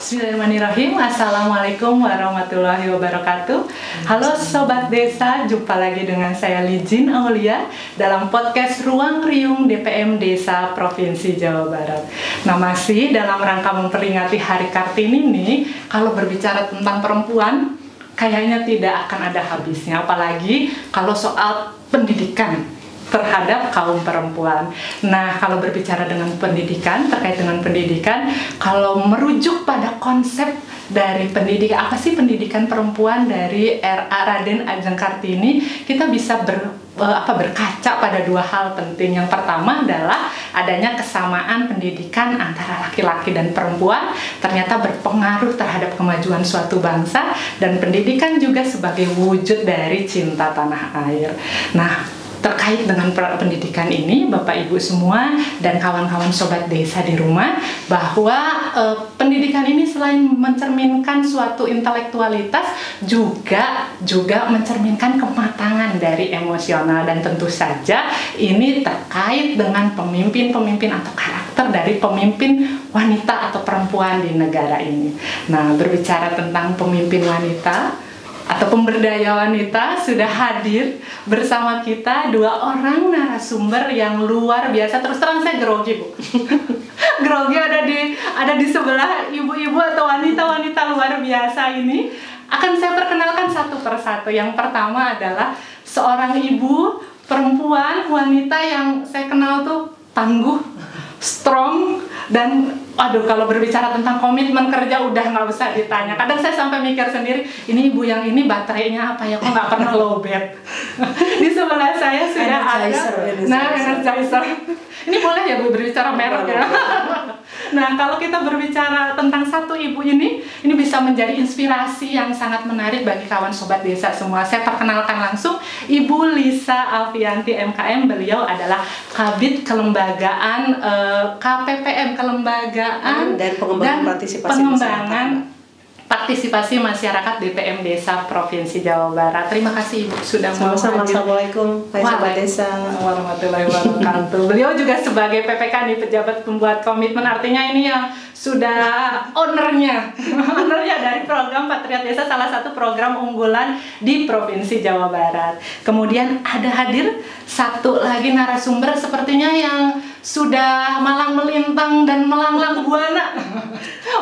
Bismillahirrahmanirrahim. Assalamualaikum warahmatullahi wabarakatuh. Halo Sobat Desa, jumpa lagi dengan saya Lijin Aulia dalam podcast Ruang Riung DPM Desa Provinsi Jawa Barat. Nah, masih dalam rangka memperingati Hari Kartini nih, kalau berbicara tentang perempuan kayaknya tidak akan ada habisnya, apalagi kalau soal pendidikan terhadap kaum perempuan. Nah, kalau berbicara dengan pendidikan, terkait dengan pendidikan, kalau merujuk pada konsep dari pendidikan, apa sih pendidikan perempuan dari RA Raden Ajeng Kartini, kita bisa berkaca pada dua hal penting. Yang pertama adalah adanya kesamaan pendidikan antara laki-laki dan perempuan ternyata berpengaruh terhadap kemajuan suatu bangsa, dan pendidikan juga sebagai wujud dari cinta tanah air. Nah, terkait dengan pendidikan ini, Bapak Ibu semua dan kawan-kawan Sobat Desa di rumah, bahwa pendidikan ini selain mencerminkan suatu intelektualitas, juga mencerminkan kematangan dari emosional, dan tentu saja ini terkait dengan pemimpin-pemimpin atau karakter dari pemimpin wanita atau perempuan di negara ini. Nah, berbicara tentang pemimpin wanita atau pemberdaya wanita, sudah hadir bersama kita dua orang narasumber yang luar biasa. Terus terang saya grogi, Bu. Grogi ada di sebelah ibu-ibu atau wanita-wanita luar biasa ini. Akan saya perkenalkan satu persatu. Yang pertama adalah seorang ibu perempuan wanita yang saya kenal tuh tangguh, strong, dan kalau berbicara tentang komitmen kerja udah nggak usah ditanya. Kadang saya sampai mikir sendiri, ini ibu yang ini baterainya apa ya, kok nggak pernah lowbat. Di sebelah saya sudah ada energizer. Ini boleh ya Bu berbicara merek ya. Nah, kalau kita berbicara tentang satu ibu ini bisa menjadi inspirasi yang sangat menarik bagi kawan Sobat Desa semua. Saya perkenalkan langsung Ibu Lisa Alfianti MKM. Beliau adalah Kabid Kelembagaan KPPM, Kelembagaan dan Pengembangan Partisipasi Masyarakat DPM Desa Provinsi Jawa Barat. Terima kasih Ibu sudah mau hadir. Assalamualaikum Sobat Desa warahmatullahi wabarakatuh. Beliau juga sebagai PPK nih, pejabat pembuat komitmen, artinya ini yang sudah ownernya dari program Patriot Desa, salah satu program unggulan di Provinsi Jawa Barat. Kemudian ada hadir satu lagi narasumber sepertinya yang sudah malang melintang dan melanglang buana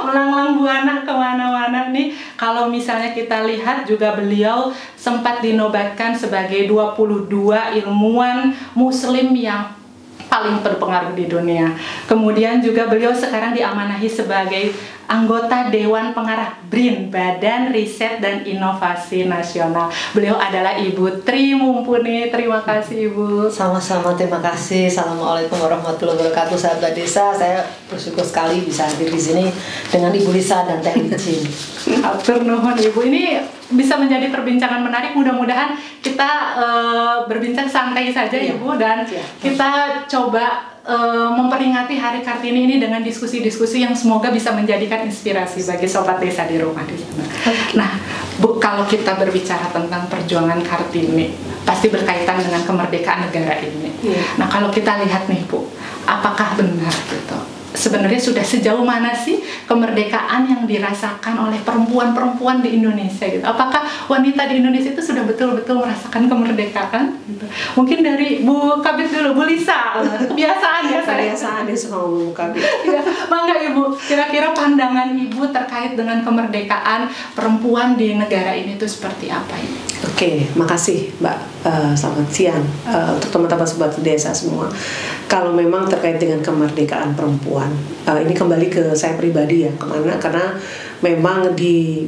melanglang buana kemana-mana nih. Kalau misalnya kita lihat juga beliau sempat dinobatkan sebagai 22 ilmuwan muslim yang paling berpengaruh di dunia. Kemudian juga beliau sekarang diamanahi sebagai anggota Dewan Pengarah BRIN, Badan Riset dan Inovasi Nasional. Beliau adalah Ibu Tri Mumpuni. Terima kasih Ibu. Sama-sama, terima kasih. Assalamualaikum warahmatullahi wabarakatuh Sahabat Desa. Saya bersyukur sekali bisa hadir di sini dengan Ibu Lisa dan Teh Licin. Atur nuhun Ibu. Ini bisa menjadi perbincangan menarik. Mudah-mudahan kita berbincang santai saja Ibu, dan kita coba memperingati Hari Kartini ini dengan diskusi-diskusi yang semoga bisa menjadikan inspirasi bagi Sobat Desa di rumah di sana. Nah, Bu, kalau kita berbicara tentang perjuangan Kartini, pasti berkaitan dengan kemerdekaan negara ini. Nah, kalau kita lihat nih Bu, apakah benar gitu? Sebenarnya sudah sejauh mana sih kemerdekaan yang dirasakan oleh perempuan-perempuan di Indonesia gitu? Apakah wanita di Indonesia itu sudah betul-betul merasakan kemerdekaan gitu? Mungkin dari Bu Kabid dulu, Bu Lisa. Kebiasaan ya saya. Kebiasaan ya sama Bu Kabid. Ya, mangga Ibu, kira-kira pandangan Ibu terkait dengan kemerdekaan perempuan di negara ini itu seperti apa ini? Oke, makasih Mbak. Selamat siang untuk teman-teman Sobat Desa semua. Kalau memang terkait dengan kemerdekaan perempuan, ini kembali ke saya pribadi ya, kemana? Karena memang di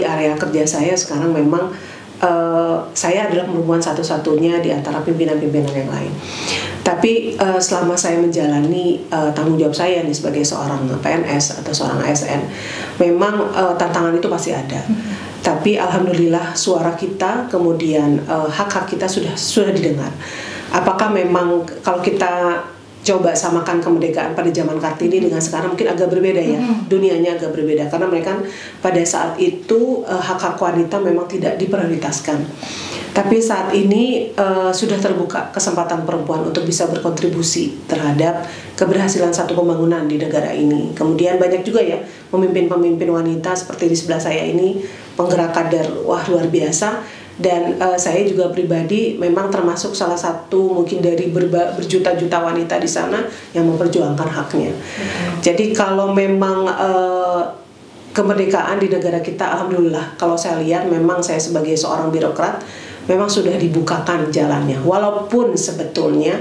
area kerja saya sekarang memang saya adalah perempuan satu-satunya di antara pimpinan-pimpinan yang lain. Tapi selama saya menjalani tanggung jawab saya nih sebagai seorang PNS atau seorang ASN, memang tantangan itu pasti ada. Tapi alhamdulillah suara kita, kemudian hak-hak kita sudah didengar. Apakah memang kalau kita coba samakan kemerdekaan pada zaman Kartini dengan sekarang mungkin agak berbeda ya, dunianya agak berbeda karena mereka pada saat itu hak-hak wanita memang tidak diprioritaskan. Tapi saat ini sudah terbuka kesempatan perempuan untuk bisa berkontribusi terhadap keberhasilan satu pembangunan di negara ini. Kemudian banyak juga ya pemimpin-pemimpin wanita seperti di sebelah saya ini, penggerak kader, wah luar biasa. Dan saya juga pribadi memang termasuk salah satu mungkin dari berjuta-juta wanita di sana yang memperjuangkan haknya. Jadi kalau memang kemerdekaan di negara kita, alhamdulillah, kalau saya lihat memang saya sebagai seorang birokrat memang sudah dibukakan jalannya. Walaupun sebetulnya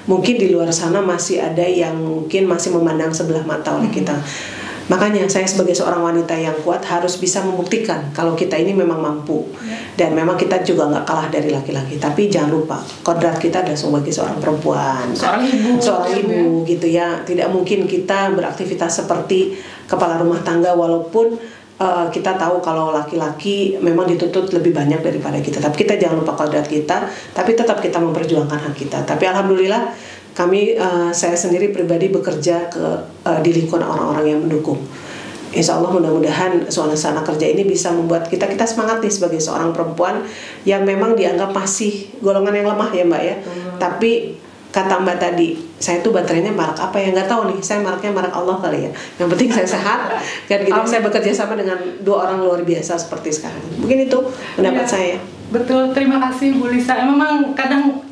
mungkin di luar sana masih ada yang mungkin masih memandang sebelah mata oleh kita. Makanya saya sebagai seorang wanita yang kuat harus bisa membuktikan kalau kita ini memang mampu. Dan memang kita juga nggak kalah dari laki-laki. Tapi jangan lupa, kodrat kita adalah sebagai seorang perempuan, seorang ibu gitu ya. Tidak mungkin kita beraktivitas seperti kepala rumah tangga walaupun kita tahu kalau laki-laki memang dituntut lebih banyak daripada kita. Tapi kita jangan lupa kodrat kita, tapi tetap kita memperjuangkan hak kita. Tapi alhamdulillah kami, saya sendiri pribadi bekerja di lingkungan orang-orang yang mendukung. Insya Allah mudah-mudahan suasana kerja ini bisa membuat kita semangat nih sebagai seorang perempuan yang memang dianggap masih golongan yang lemah ya Mbak ya. Tapi kata Mbak tadi, saya tuh baterainya marak apa ya, nggak tahu nih, saya maraknya marak Allah kali ya. Yang penting saya sehat dan gitu. Saya bekerja sama dengan 2 orang luar biasa seperti sekarang. Mungkin itu pendapat saya. Betul, terima kasih Bu Lisa. Memang kadang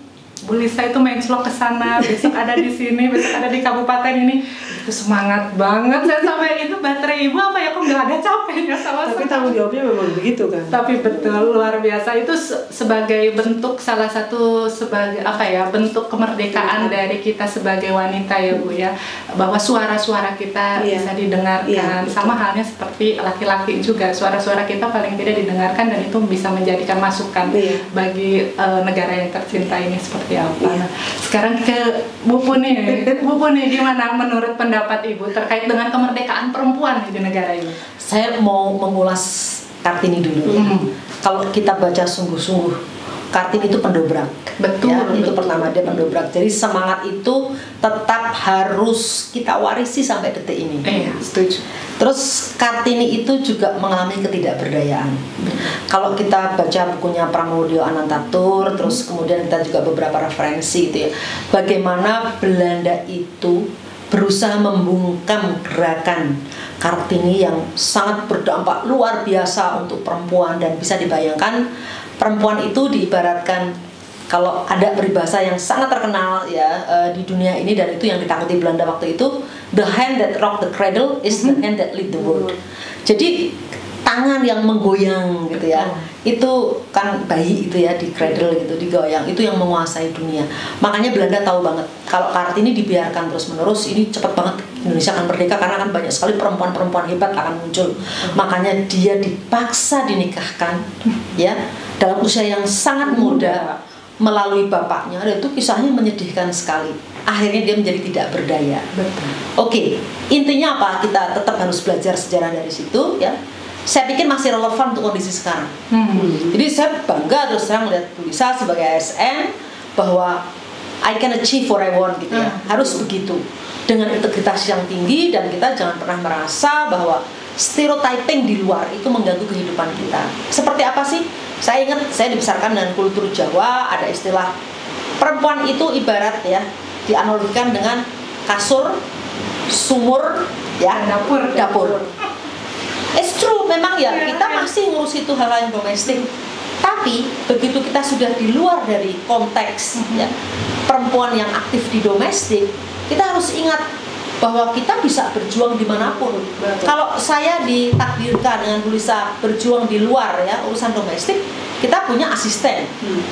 Bu Lisa itu mencelok ke sana, besok ada di sini, besok ada di kabupaten ini. Itu semangat banget. Saya sampai itu baterai ibu apa ya, kok nggak ada capeknya sama. Tapi tanggung jawabnya memang begitu kan. Tapi betul, luar biasa. Itu sebagai bentuk, salah satu sebagai apa ya, bentuk kemerdekaan dari kita sebagai wanita ya Bu ya, bahwa suara-suara kita bisa didengarkan. Sama halnya seperti laki-laki juga, suara-suara kita paling tidak didengarkan dan itu bisa menjadikan masukan bagi negara yang tercinta ini seperti apa. Sekarang ke Bu Puni. Bu Puni, gimana menurut pendapat Ibu terkait dengan kemerdekaan perempuan di negara ini? Saya mau mengulas Kartini dulu. Kalau kita baca sungguh-sungguh, Kartini itu pendobrak. Betul. Ya, itu pertama, dia pendobrak. Jadi semangat itu tetap harus kita warisi sampai detik ini. Setuju. Terus Kartini itu juga mengalami ketidakberdayaan. Kalau kita baca bukunya Pramoedya Anantatur, terus kemudian kita juga beberapa referensi itu ya, bagaimana Belanda itu berusaha membungkam gerakan Kartini yang sangat berdampak luar biasa untuk perempuan. Dan bisa dibayangkan perempuan itu diibaratkan, kalau ada peribahasa yang sangat terkenal ya di dunia ini, dan itu yang ditakuti Belanda waktu itu, the hand that rock the cradle is the hand that lead the world. Jadi tangan yang menggoyang gitu ya, itu kan bayi itu ya, di cradle gitu, digoyang, itu yang menguasai dunia. Makanya Belanda tahu banget kalau Kartini dibiarkan terus menerus, ini cepat banget Indonesia akan merdeka, karena kan banyak sekali perempuan-perempuan hebat akan muncul. Makanya dia dipaksa dinikahkan ya dalam usia yang sangat muda melalui bapaknya. Dan itu kisahnya menyedihkan sekali. Akhirnya dia menjadi tidak berdaya. Oke, intinya apa? Kita tetap harus belajar sejarah dari situ ya. Saya pikir masih relevan untuk kondisi sekarang. Jadi saya bangga terus terang melihat Bu Lisa sebagai ASN bahwa I can achieve what I want gitu ya. Harus begitu, dengan integritas yang tinggi, dan kita jangan pernah merasa bahwa stereotyping di luar itu mengganggu kehidupan kita. Seperti apa sih? Saya ingat saya dibesarkan dengan kultur Jawa, ada istilah perempuan itu ibarat ya, dianalogikan dengan kasur, sumur, ya, dapur. It's true, memang ya kita masih ngurus itu hal-hal yang domestik. Tapi begitu kita sudah di luar dari konteks ya, perempuan yang aktif di domestik, kita harus ingat bahwa kita bisa berjuang dimanapun. Kalau saya ditakdirkan dengan Bu Lisa berjuang di luar ya urusan domestik, kita punya asisten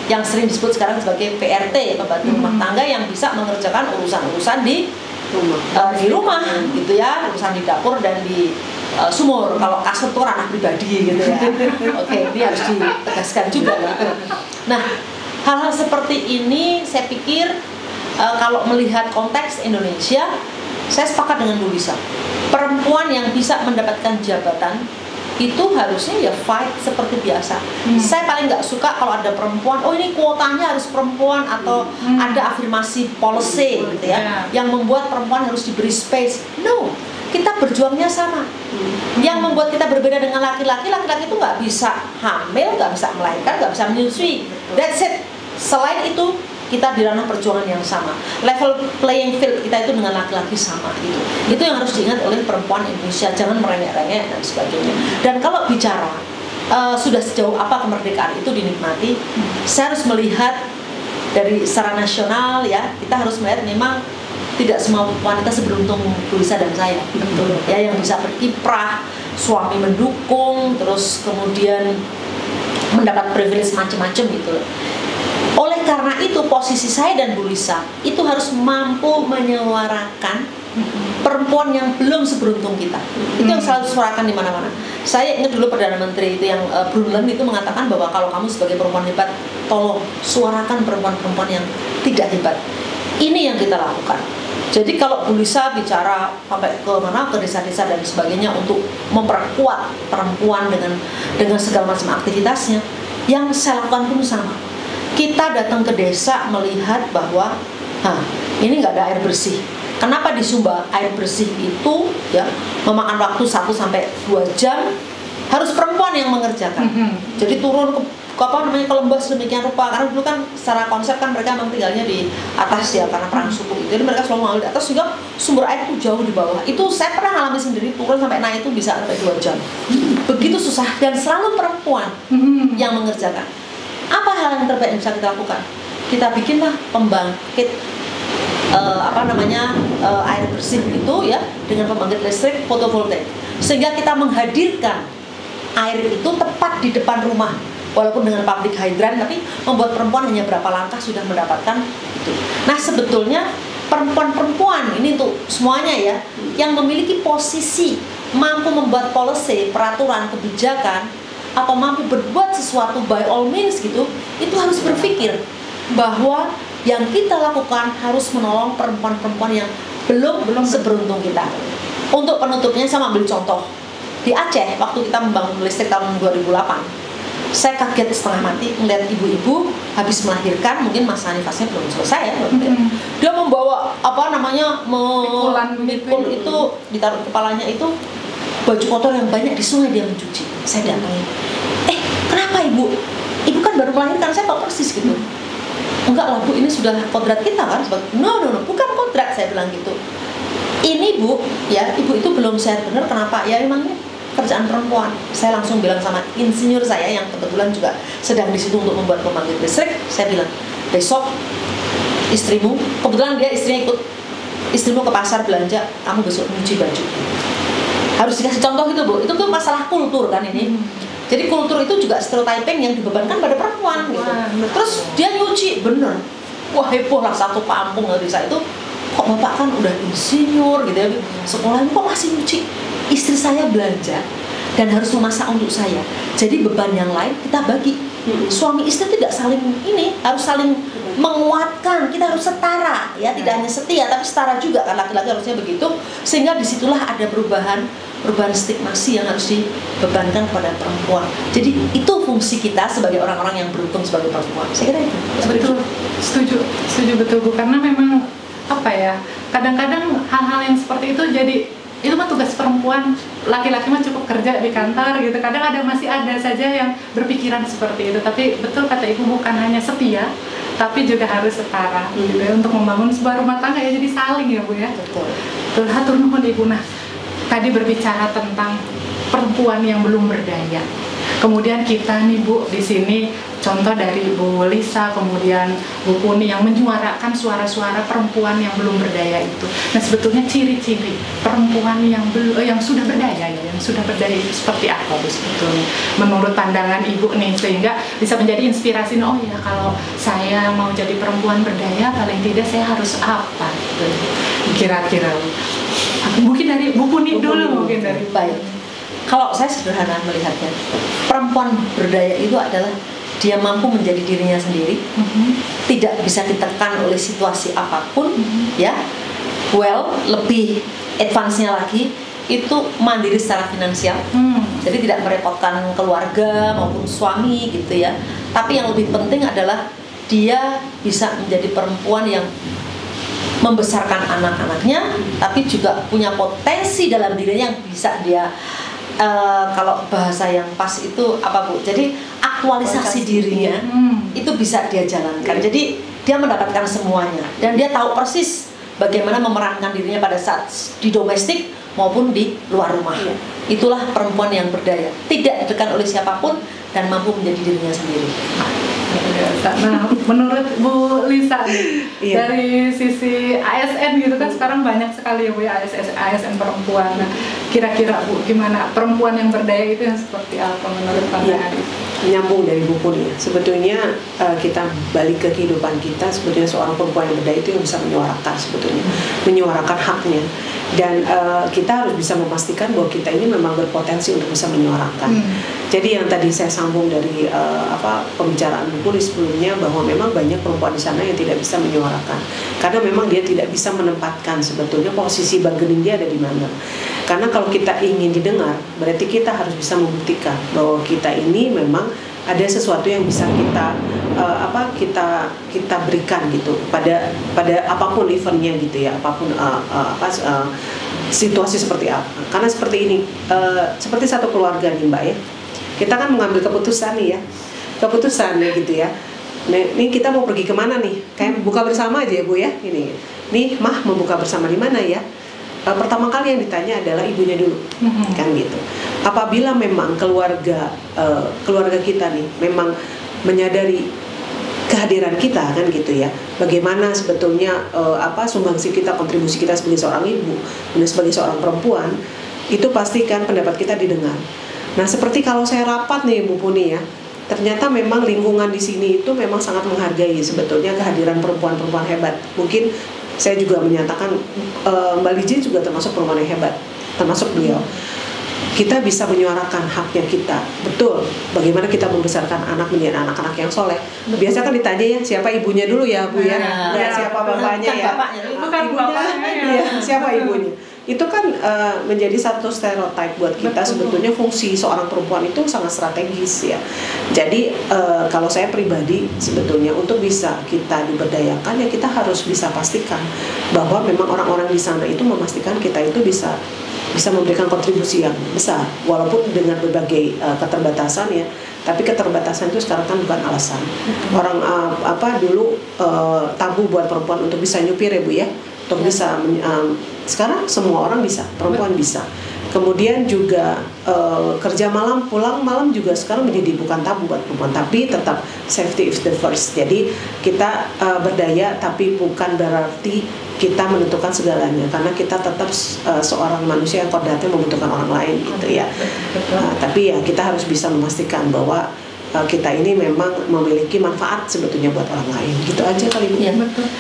yang sering disebut sekarang sebagai PRT, pembantu rumah tangga, yang bisa mengerjakan urusan-urusan di rumah gitu ya, urusan di dapur dan di sumur. Kalau kasur itu ranah pribadi gitu ya. Oke, ini harus ditegaskan juga gitu. Nah, hal-hal seperti ini saya pikir kalau melihat konteks Indonesia, saya sepakat dengan Bu Lisa. Perempuan yang bisa mendapatkan jabatan itu harusnya ya fight seperti biasa. Saya paling nggak suka kalau ada perempuan, oh ini kuotanya harus perempuan, atau ada afirmasi policy gitu ya, yang membuat perempuan harus diberi space. No, kita berjuangnya sama. Yang membuat kita berbeda dengan laki-laki itu nggak bisa hamil, nggak bisa melahirkan, nggak bisa menyusui. That's it. Selain itu, kita di ranah perjuangan yang sama, level playing field kita itu dengan laki-laki sama gitu. Itu yang harus diingat oleh perempuan Indonesia, jangan merengek-rengek dan sebagainya. Dan kalau bicara sudah sejauh apa kemerdekaan itu dinikmati, saya harus melihat dari secara nasional ya, kita harus melihat memang tidak semua wanita seberuntung Bu Lisa dan saya, betul ya, yang bisa berkiprah, suami mendukung, terus kemudian mendapat privilege macam-macam gitu. Oleh karena itu posisi saya dan Bu Lisa itu harus mampu menyuarakan perempuan yang belum seberuntung kita. Itu yang selalu suarakan di mana-mana. Saya ingat dulu Perdana Menteri itu yang Brundtland itu mengatakan bahwa kalau kamu sebagai perempuan hebat, tolong suarakan perempuan-perempuan yang tidak hebat. Ini yang kita lakukan. Jadi kalau Bu Lisa bicara sampai ke mana, ke desa-desa dan sebagainya untuk memperkuat perempuan dengan segala macam aktivitasnya, yang saya lakukan pun sama. Kita datang ke desa melihat bahwa ini nggak ada air bersih. Kenapa di Sumba air bersih itu ya memakan waktu 1 sampai 2 jam, harus perempuan yang mengerjakan. Jadi turun ke lembah sedemikian rupa, karena dulu kan secara konsep kan mereka memang tinggalnya di atas ya karena perang suku. Jadi mereka selalu mengalir di atas, juga sumber air itu jauh di bawah. Itu saya pernah alami sendiri, turun sampai naik itu bisa sampai 2 jam. Begitu susah dan selalu perempuan yang mengerjakan. Apa hal yang terbaik yang bisa kita lakukan? Kita bikinlah pembangkit air bersih itu ya, dengan pembangkit listrik fotovoltaik, sehingga kita menghadirkan air itu tepat di depan rumah, walaupun dengan public hydrant, tapi membuat perempuan hanya berapa langkah sudah mendapatkan itu. Nah sebetulnya perempuan-perempuan ini untuk semuanya ya, yang memiliki posisi mampu membuat policy, peraturan, kebijakan, atau mampu berbuat sesuatu by all means gitu, itu harus berpikir bahwa yang kita lakukan harus menolong perempuan-perempuan yang belum seberuntung kita. Untuk penutupnya saya ambil contoh di Aceh, waktu kita membangun listrik tahun 2008, saya kaget setengah mati melihat ibu-ibu habis melahirkan, mungkin masa nifasnya belum selesai ya, dia membawa mikul itu ditaruh kepalanya, itu baju kotor yang banyak di sungai dia mencuci. Saya datangin, kenapa ibu? Ibu kan baru melahirkan, saya tahu persis gitu. Enggak lah Bu, ini sudah kodrat kita kan? No, bukan kodrat, saya bilang gitu. Ini Bu, ya ibu itu belum sehat benar, kenapa? Ya memang ini kerjaan perempuan. Saya langsung bilang sama insinyur saya yang kebetulan juga sedang di situ untuk membuat pembangkit listrik. Saya bilang, besok istrimu, kebetulan dia istrinya ikut, istrimu ke pasar belanja, kamu besok nyuci baju. Harus dikasih contoh gitu Bu, itu tuh masalah kultur kan ini. Jadi kultur itu juga stereotyping yang dibebankan pada perempuan gitu. Terus dia nyuci, bener, wah heboh lah satu kampung di desa itu. Kok bapak kan udah insinyur gitu ya, sekolahnya kok masih nyuci? Istri saya belanja dan harus memasak untuk saya. Jadi beban yang lain kita bagi. Suami istri tidak saling ini, harus saling menguatkan. Kita harus setara ya, tidak hanya setia tapi setara juga kan, laki-laki harusnya begitu. Sehingga disitulah ada perubahan stigmasi yang harus dibebankan kepada perempuan. Jadi itu fungsi kita sebagai orang-orang yang beruntung sebagai perempuan. Saya kira itu. Betul, setuju betul Bu, karena memang apa ya, kadang-kadang hal-hal yang seperti itu jadi itu mah tugas perempuan, laki-laki mah cukup kerja di kantor gitu. Kadang masih ada saja yang berpikiran seperti itu. Tapi betul kata Ibu, bukan hanya setia, tapi juga harus setara gitu ya, untuk membangun sebuah rumah tangga ya, jadi saling ya Bu ya. Betul. Hatur nuhun Ibu. Nah, tadi berbicara tentang perempuan yang belum berdaya. Kemudian kita nih Bu di sini contoh dari Bu Lisa, kemudian Bu Puni yang menyuarakan suara-suara perempuan yang belum berdaya itu. Nah sebetulnya ciri-ciri perempuan yang sudah berdaya ya, yang sudah berdaya itu seperti apa Bu sebetulnya menurut pandangan Ibu nih, sehingga bisa menjadi inspirasi. Oh ya, kalau saya mau jadi perempuan berdaya paling tidak saya harus apa gitu kira-kira. Mungkin dari Bu Puni dulu, mungkin dari baik. Kalau saya sederhana melihatnya, perempuan berdaya itu adalah dia mampu menjadi dirinya sendiri, tidak bisa ditekan oleh situasi apapun, ya. Lebih advance-nya lagi, itu mandiri secara finansial, jadi tidak merepotkan keluarga maupun suami gitu ya. Tapi yang lebih penting adalah dia bisa menjadi perempuan yang membesarkan anak-anaknya, tapi juga punya potensi dalam dirinya yang bisa dia kalau bahasa yang pas itu apa Bu? Jadi aktualisasi dirinya itu bisa dia jalankan. Jadi dia mendapatkan semuanya dan dia tahu persis bagaimana memerankan dirinya pada saat di domestik maupun di luar rumah. Itulah perempuan yang berdaya, tidak ditekan oleh siapapun dan mampu menjadi dirinya sendiri. Nah, menurut Bu Lisa nih, dari sisi ASN gitu kan sekarang banyak sekali ya Bu ya ASN perempuan. Nah, kira-kira Bu gimana perempuan yang berdaya itu yang seperti apa menurut pandangan itu? Nyambung dari buku nih. Sebetulnya kita balik ke kehidupan kita, sebetulnya seorang perempuan yang berdaya itu yang bisa menyuarakan sebetulnya, menyuarakan haknya. Dan kita harus bisa memastikan bahwa kita ini memang berpotensi untuk bisa menyuarakan. Jadi yang tadi saya sambung dari pembicaraan buku sebelumnya, bahwa memang banyak perempuan di sana yang tidak bisa menyuarakan karena memang dia tidak bisa menempatkan sebetulnya posisi bargaining dia ada di mana. Karena kalau kita ingin didengar, berarti kita harus bisa membuktikan bahwa kita ini memang ada sesuatu yang bisa kita berikan gitu pada apapun eventnya gitu ya, apapun situasi seperti apa. Karena seperti ini, seperti satu keluarga nih Mbak ya, kita kan mengambil keputusan nih ya, gitu ya. Nih kita mau pergi kemana nih? Kayak buka bersama aja ya Bu ya. Nih Mah mau buka bersama di mana ya? Pertama kali yang ditanya adalah ibunya dulu, kan gitu. Apabila memang keluarga kita nih memang menyadari kehadiran kita kan gitu ya, bagaimana sebetulnya sumbangsi kita, kontribusi kita sebagai seorang ibu dan sebagai seorang perempuan, itu pastikan pendapat kita didengar. Nah seperti kalau saya rapat nih Bu Puni ya, ternyata memang lingkungan di sini itu memang sangat menghargai sebetulnya kehadiran perempuan-perempuan hebat. Mungkin saya juga menyatakan Mbak Lijin juga termasuk perempuan yang hebat, termasuk beliau. Kita bisa menyuarakan haknya kita, betul. Bagaimana kita membesarkan anak menjadi anak-anak yang soleh. Biasa kan ditanya ya, siapa ibunya dulu ya Bu ya, siapa bapaknya ya, bukan bapaknya ya, siapa ibunya. Itu kan menjadi satu stereotip buat kita. Sebetulnya fungsi seorang perempuan itu sangat strategis ya. Jadi kalau saya pribadi sebetulnya untuk bisa kita diberdayakan ya kita harus bisa pastikan bahwa memang orang-orang di sana itu memastikan kita itu bisa memberikan kontribusi yang besar walaupun dengan berbagai keterbatasan ya. Tapi keterbatasan itu sekarang kan bukan alasan. Orang dulu tabu buat perempuan untuk bisa nyupir ya Bu ya, untuk bisa sekarang semua orang bisa, perempuan bisa. Kemudian juga kerja malam, pulang malam juga sekarang menjadi bukan tabu buat perempuan, tapi tetap safety is the first. Jadi kita berdaya tapi bukan berarti kita menentukan segalanya, karena kita tetap seorang manusia yang kodratnya membutuhkan orang lain gitu ya. Tapi ya kita harus bisa memastikan bahwa kita ini memang memiliki manfaat sebetulnya buat orang lain. Gitu aja kali Bu. Ya.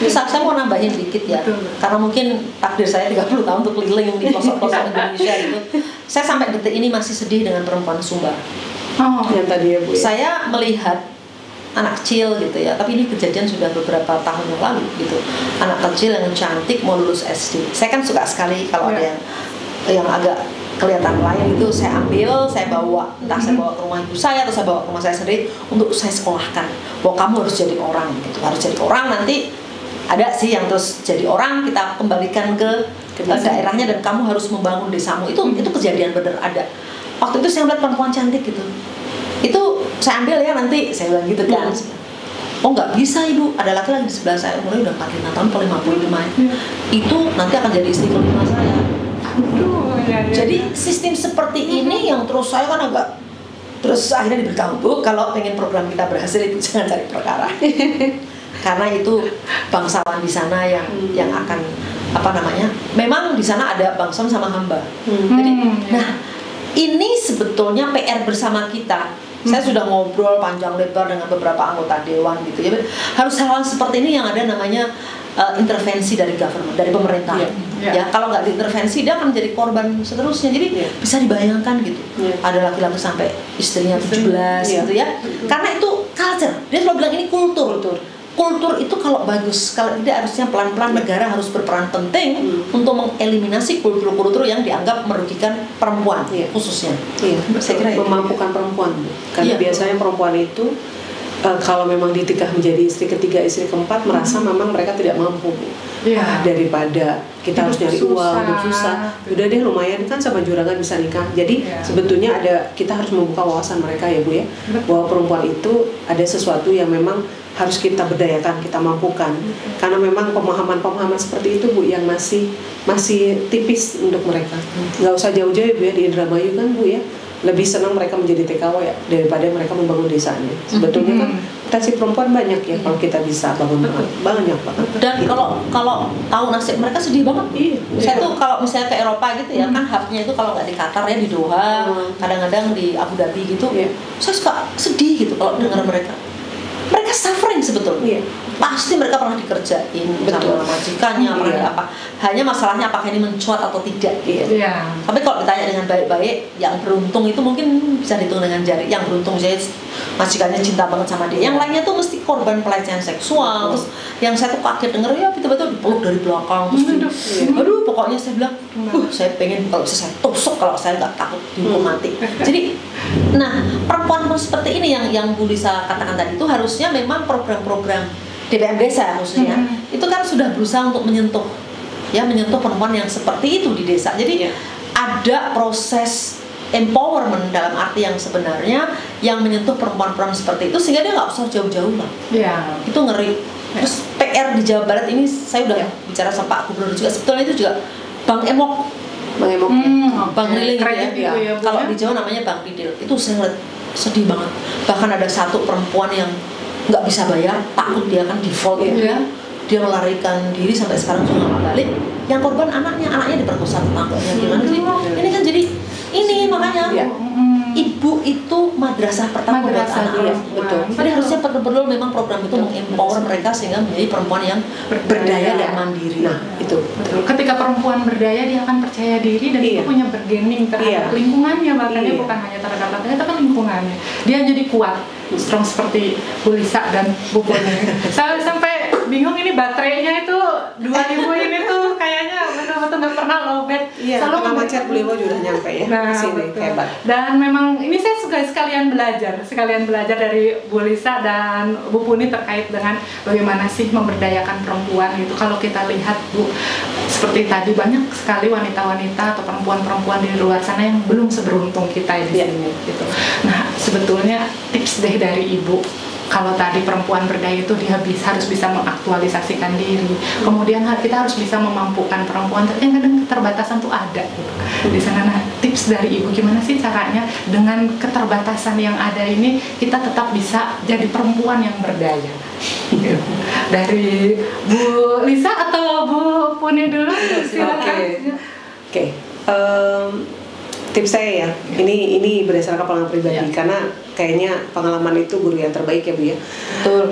Saya mau nambahin dikit ya. Karena mungkin takdir saya 30 tahun untuk keliling di pelosok-pelosok Indonesia gitu. Saya sampai detik ini masih sedih dengan perempuan Sumba. Yang tadi ya Bu. Saya melihat anak kecil gitu ya, tapi ini kejadian sudah beberapa tahun yang lalu gitu. Anak kecil yang cantik mau lulus SD. Saya kan suka sekali kalau ada yang agak kelihatan lain itu saya ambil, saya bawa, entah saya bawa ke rumah ibu saya atau saya bawa ke rumah saya sendiri untuk saya sekolahkan bahwa kamu harus jadi orang gitu, harus jadi orang. Nanti ada sih yang terus jadi orang, kita kembalikan ke daerahnya dan kamu harus membangun desamu. Itu kejadian benar ada. Waktu itu saya melihat perempuan cantik gitu, itu saya ambil ya nanti, saya bilang gitu kan. Oh nggak bisa Ibu, ada laki-laki di sebelah saya umurnya udah 45 tahun atau 55 itu nanti akan jadi istri kelima saya. Jadi sistem seperti ini yang terus saya kan agak terus akhirnya diberitahu Bu, kalau pengen program kita berhasil itu jangan cari perkara karena itu bangsawan di sana yang akan memang di sana ada bangsawan sama hamba. Jadi nah ini sebetulnya PR bersama kita. Saya sudah ngobrol panjang lebar dengan beberapa anggota dewan gitu ya. Harus hal-hal seperti ini yang ada namanya intervensi dari government, dari pemerintah. Ya, kalau nggak diintervensi dia akan menjadi korban seterusnya. Jadi bisa dibayangkan gitu. Ada laki-laki sampai istrinya 17 gitu ya. Karena itu culture. Dia selalu bilang ini kultur. kultur itu kalau bagus, kalau tidak harusnya pelan-pelan negara harus berperan penting untuk mengeliminasi kultur-kultur yang dianggap merugikan perempuan khususnya. Saya kira memampukan perempuan, karena biasanya perempuan itu kalau memang ditikah menjadi istri ketiga, istri keempat, merasa memang mereka tidak mampu. Daripada kita harus nyari uang, hidup susah, udah deh lumayan kan sama juragan bisa nikah. Jadi sebetulnya kita harus membuka wawasan mereka ya Bu ya, bahwa perempuan itu ada sesuatu yang memang harus kita berdayakan, kita mampukan. Karena memang pemahaman-pemahaman seperti itu Bu yang masih tipis untuk mereka. Nggak usah jauh-jauh Bu ya, di Indramayu kan Bu ya, lebih senang mereka menjadi TKW ya daripada mereka membangun desanya. Sebetulnya kan potensi perempuan banyak ya kalau kita bisa bangun banyak banget. Dan kalau tahu nasib mereka sedih banget. Saya tuh kalau misalnya ke Eropa gitu ya, kan hubnya itu kalau nggak di Qatar ya di Doha, kadang-kadang di Abu Dhabi gitu. Saya suka sedih gitu kalau dengar mereka suffering sebetulnya. Pasti mereka pernah dikerjain sama majikannya, pernah apa. Hanya masalahnya apakah ini mencuat atau tidak gitu. Tapi kalau ditanya dengan baik-baik, yang beruntung itu mungkin bisa dihitung dengan jari. Yang beruntung saya majikannya cinta banget sama dia. Yang lainnya tuh mesti korban pelecehan seksual. Terus yang saya tuh kaget denger ya tiba-tiba dipeluk dari belakang. Aduh, pokoknya saya bilang, saya pengen kalau saya tusuk kalau saya nggak takut dihukum mati. Jadi, nah perempuan seperti ini yang Bu Lisa katakan tadi itu harusnya memang program-program DPM desa khususnya itu kan sudah berusaha untuk menyentuh perempuan yang seperti itu di desa. Jadi ada proses empowerment dalam arti yang sebenarnya yang menyentuh perempuan-perempuan seperti itu sehingga dia nggak usah jauh-jauh lah. Itu ngeri. Terus PR di Jawa Barat ini saya udah bicara sama Pak Gubernur juga, sebetulnya itu juga Bang Emok, Bang Lili gitu ya. Kalau di Jawa namanya Bang Pidil. Itu saya ngeliat sedih banget. Bahkan ada satu perempuan yang nggak bisa bayar, takut dia kan default dia melarikan diri sampai sekarang juga nggak balik. Yang korban anaknya diperkosa tetangganya. Gimana sih? Ini kan jadi makanya ibu itu madrasah pertama buat anak. Betul. Jadi harusnya perlu memang program itu mengempower mereka sehingga menjadi perempuan yang berdaya dan mandiri. Nah itu betul. Ketika perempuan berdaya dia akan percaya diri dan itu punya bergening terhadap lingkungannya, bahkan bukan hanya terhadap laki-laki tapi lingkungannya. Dia jadi kuat, strong seperti Bu Lisa dan Bu Poni. Saya sampai bingung ini baterainya itu 2000 ini tuh kayaknya betul-betul nggak pernah lowbat. Selalu macet beliau juga nyampe ya sini hebat. Dan memang ini saya suka sekalian belajar dari Bu Lisa dan Bu Puni terkait dengan bagaimana sih memberdayakan perempuan gitu. Kalau kita lihat Bu, seperti tadi banyak sekali wanita-wanita atau perempuan-perempuan di luar sana yang belum seberuntung kita di sini gitu. Nah sebetulnya tips deh dari Ibu. Kalau tadi perempuan berdaya itu dia harus bisa mengaktualisasikan diri, kemudian kita harus bisa memampukan perempuan, tapi kadang keterbatasan tuh ada gitu di sana. Nah, tips dari Ibu gimana sih caranya dengan keterbatasan yang ada ini kita tetap bisa jadi perempuan yang berdaya? Dari Bu Lisa atau Bu Puni dulu? Silakan. Oke. Tips saya ya, ini berdasarkan pengalaman pribadi karena kayaknya pengalaman itu guru yang terbaik ya Bu ya. Betul.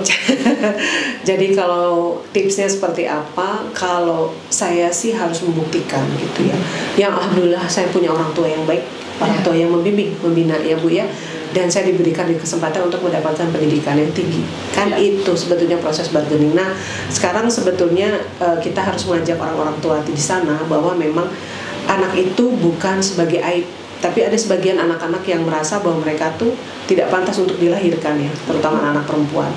Jadi kalau tipsnya seperti apa, kalau saya sih harus membuktikan gitu ya. Yang alhamdulillah saya punya orang tua yang baik, orang tua yang membimbing, membina ya Bu ya. Dan saya diberikan kesempatan untuk mendapatkan pendidikan yang tinggi. Kan itu sebetulnya proses bargaining. Nah, sekarang sebetulnya kita harus mengajak orang-orang tua di sana bahwa memang anak itu bukan sebagai aib, tapi ada sebagian anak-anak yang merasa bahwa mereka tuh tidak pantas untuk dilahirkan ya, terutama anak perempuan.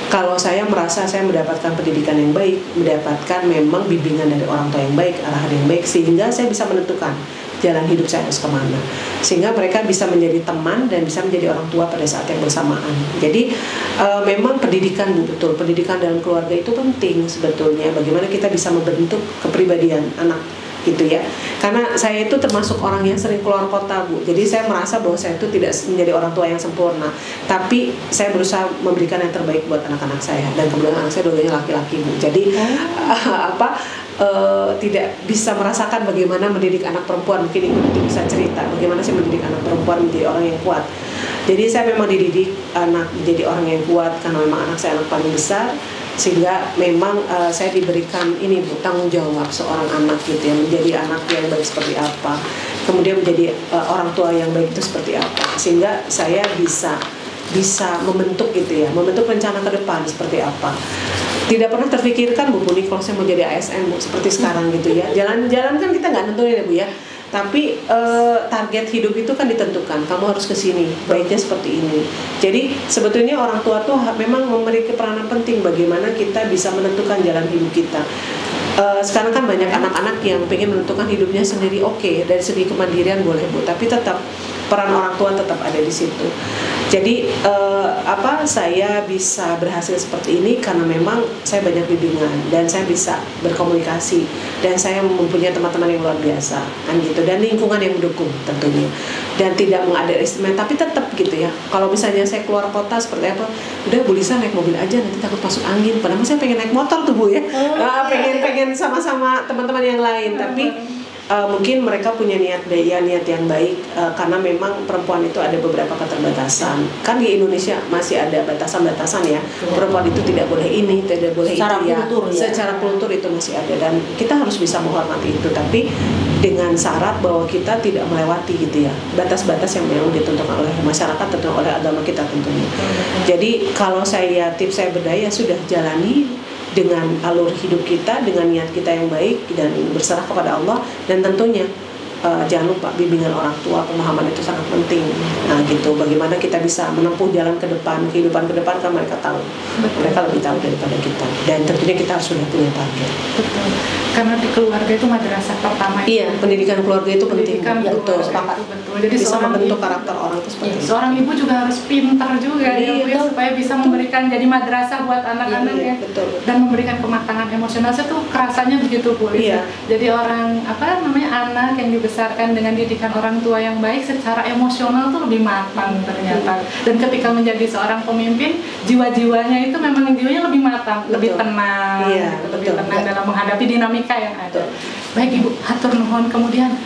Kalau saya merasa saya mendapatkan pendidikan yang baik, mendapatkan memang bimbingan dari orang tua yang baik, arahan yang baik, sehingga saya bisa menentukan jalan hidup saya harus kemana, sehingga mereka bisa menjadi teman dan bisa menjadi orang tua pada saat yang bersamaan. Jadi memang pendidikan betul, pendidikan dalam keluarga itu penting sebetulnya. Bagaimana kita bisa membentuk kepribadian anak gitu ya, karena saya itu termasuk orang yang sering keluar kota Bu, jadi saya merasa bahwa saya itu tidak menjadi orang tua yang sempurna, tapi saya berusaha memberikan yang terbaik buat anak-anak saya, dan kebetulan anak saya dua-duanya laki-laki Bu, jadi tidak bisa merasakan bagaimana mendidik anak perempuan. Mungkin itu bisa cerita bagaimana sih mendidik anak perempuan menjadi orang yang kuat. Jadi saya memang dididik anak menjadi orang yang kuat karena memang anak saya anak paling besar, sehingga memang saya diberikan ini Bu, tanggung jawab seorang anak gitu ya, menjadi anak yang baik seperti apa, kemudian menjadi orang tua yang baik itu seperti apa, sehingga saya bisa bisa membentuk gitu ya, membentuk rencana ke depan seperti apa. Tidak pernah terfikirkan Bu Puni kalau saya mau jadi ASN Bu seperti sekarang gitu ya. Jalan-jalan kan kita nggak nentuin ya Bu ya. Tapi target hidup itu kan ditentukan, kamu harus ke sini, baiknya seperti ini. Jadi sebetulnya orang tua tuh memang memiliki peranan penting bagaimana kita bisa menentukan jalan hidup kita. Sekarang kan banyak anak-anak yang pengen menentukan hidupnya sendiri, oke, dari segi kemandirian boleh Bu, tapi tetap peran orang tua tetap ada di situ. Jadi saya bisa berhasil seperti ini karena memang saya banyak bimbingan dan saya bisa berkomunikasi dan saya mempunyai teman-teman yang luar biasa kan gitu, dan lingkungan yang mendukung tentunya, dan tidak underestimate, tapi tetap gitu ya. Kalau misalnya saya keluar kota seperti apa, udah Bu Lisa naik mobil aja, nanti takut masuk angin. Padahal saya pengen naik motor tuh Bu ya, pengen sama teman-teman yang lain, tapi mungkin mereka punya niat yang baik, karena memang perempuan itu ada beberapa keterbatasan. Kan di Indonesia masih ada batasan-batasan ya. Perempuan itu tidak boleh ini, tidak boleh secara itu kultur, ya. Secara kultur itu masih ada, dan kita harus bisa menghormati itu, tapi dengan syarat bahwa kita tidak melewati gitu ya batas-batas yang memang ditentukan oleh masyarakat, tentukan oleh agama kita tentunya. Jadi kalau tips saya berdaya, sudah jalani dengan alur hidup kita, dengan niat kita yang baik dan berserah kepada Allah, dan tentunya jangan lupa bimbingan orang tua, pemahaman itu sangat penting. Nah gitu, bagaimana kita bisa menempuh jalan ke depan, kehidupan ke depan, kan mereka tahu. Mereka lebih tahu daripada kita, dan tentunya kita harus sudah punya target. Betul. Karena di keluarga itu madrasah pertama. Iya, pendidikan keluarga itu penting. Betul. Jadi bisa membentuk ibu, karakter orang itu seperti itu. Seorang ibu juga harus pintar juga ya, supaya bisa memberikan jadi madrasah buat anak-anak ya. Betul. Dan memberikan kematangan emosional. Saya tuh kerasanya begitu Bu Lisa. Jadi orang anak yang dibesarkan dengan didikan orang tua yang baik, secara emosional tuh lebih matang ternyata. Dan ketika menjadi seorang pemimpin, jiwa-jiwanya itu memang jiwanya lebih matang, lebih tenang, lebih tenang dalam menghadapi dinamika yang ada. Baik Ibu, hatur nuhun. Kemudian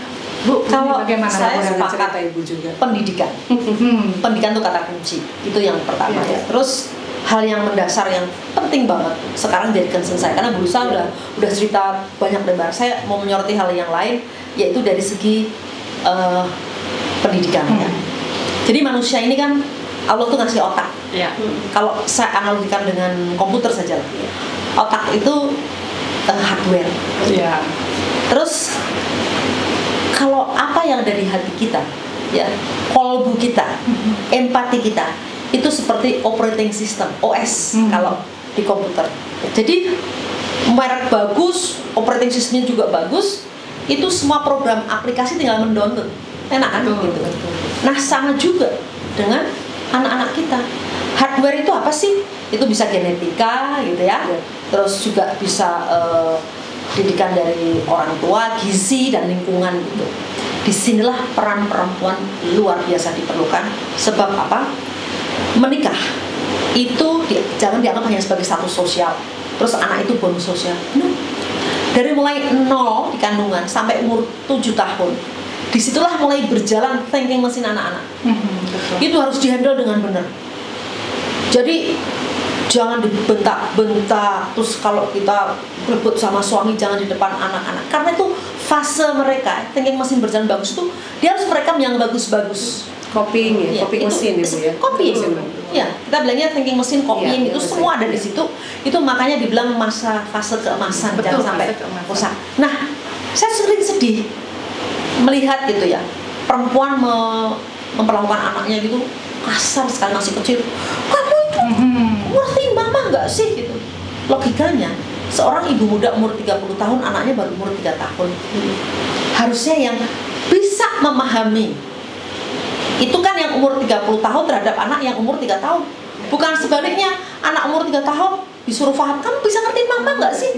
Bu, kalau bagaimana? Saya sepakat Ibu juga. Pendidikan. Pendidikan itu kata kunci. Itu yang pertama ya. Terus hal yang mendasar yang penting banget sekarang jadi concern saya, karena Bu Lisa udah cerita banyak lebar. Saya mau menyoroti hal yang lain, yaitu dari segi pendidikan ya. Jadi manusia ini kan Allah tuh ngasih otak. Kalau saya analogikan dengan komputer saja, otak itu hardware. Terus kalau apa yang dari hati kita, ya, kolbu kita, empati kita, itu seperti operating system, OS kalau di komputer. Jadi merek bagus, operating systemnya juga bagus, itu semua program aplikasi tinggal mendownload, enak kan gitu. Nah sama juga dengan anak-anak kita. Hardware itu apa sih? Itu bisa genetika gitu ya, terus juga bisa didikan dari orang tua, gizi dan lingkungan gitu. Disinilah peran perempuan luar biasa diperlukan. Sebab apa? Menikah itu jangan dianggap hanya sebagai status sosial, terus anak itu bonus sosial. Dari mulai 0 di kandungan sampai umur 7 tahun, disitulah mulai berjalan thinking mesin anak-anak. Itu harus dihandle dengan benar. Jadi jangan dibentak-bentak, terus kalau kita berebut sama suami jangan di depan anak-anak, karena itu fase mereka thinking mesin berjalan bagus itu dia harus merekam yang bagus-bagus. Copying ya, copying mesin ya Bu ya. Copying. Ya, kita bilangnya thinking mesin, copying itu semua ada di situ. Itu makanya dibilang fase keemasan, jangan sampai rusak. Nah, saya sering sedih melihat gitu ya, perempuan memperlakukan anaknya gitu kasar sekali, masih kecil. Kamu itu ngertiin mama nggak sih gitu. Logikanya seorang ibu muda umur 30 tahun, anaknya baru umur 3 tahun. Harusnya yang bisa memahami. Itu kan yang umur 30 tahun terhadap anak yang umur 3 tahun. Bukan sebaliknya, anak umur 3 tahun disuruh paham, kamu bisa ngertiin mama nggak sih?